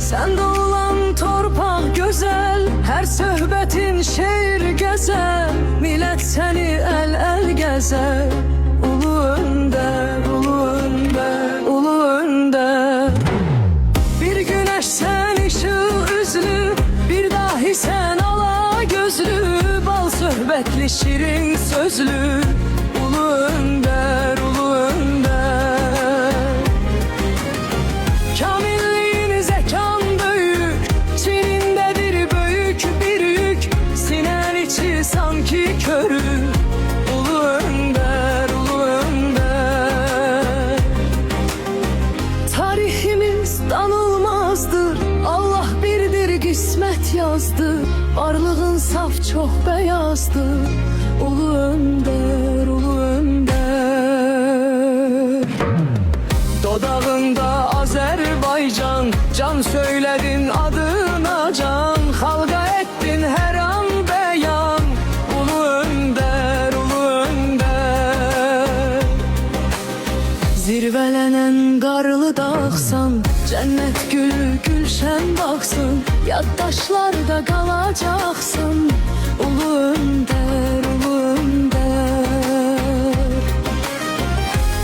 Sen doğulan torpaq gözəl, her söhbətin şeir gəzər. Millət səni əl-əl gəzər. Ulu öndər, ulu öndər, ulu öndər. Bir güneş sen ışıl üzlü, bir dahi sen ala gözlü. Bal söhbətli şirin sözlü. Ulu öndər, ulu öndər. Kamilliğin zekan büyük, çinindedir büyük bir yük. Sinen içi sanki körük. Ulu önder, ulu önder. Tarihimiz danılmazdır, Allah birdir kısmet yazdı. Varlığın saf çok beyazdır. Ulu önder, ulu önder. Dodağında Azerbaycan, can söyledin adına can. Halka ettin her an beyan. Ulu önder, ulu önder. Zirvelenen karlı dağsan, cennet gülü gülşen baksın. Yaddaşlarda kalacaksın. Ulu önder, ulu önder.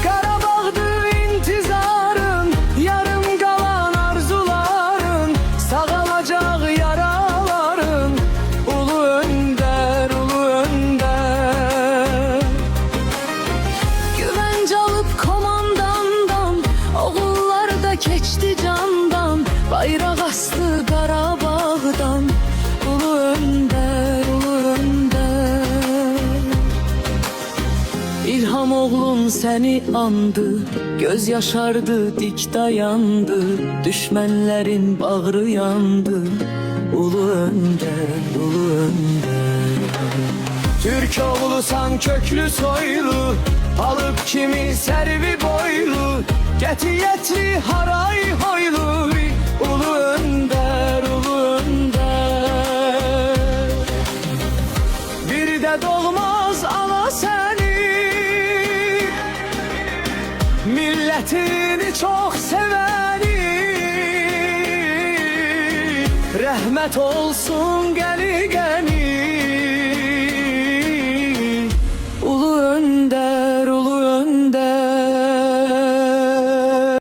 Qarabağdır intizarın, yarım qalan arzuların. Sağalacaq yaraların. Ulu önder, ulu önder. Güvence alıp komandandan, oğullar da keçdi candan. Bayraq astı Qarabağdan. Ulu önder, ulu önder. İlham oğlun seni andı, göz yaşardı, dik dayandı. Düşmenlerin bağrı yandı. Ulu önder, ulu önder. Türk oğlusan köklü soylu, alıp kimi servi boylu. Getiyetli haray hoylu. Ulu önder, ulu önder. Bir de doğmaz ana seni, milletini çok seveni. Rahmet olsun geli geni.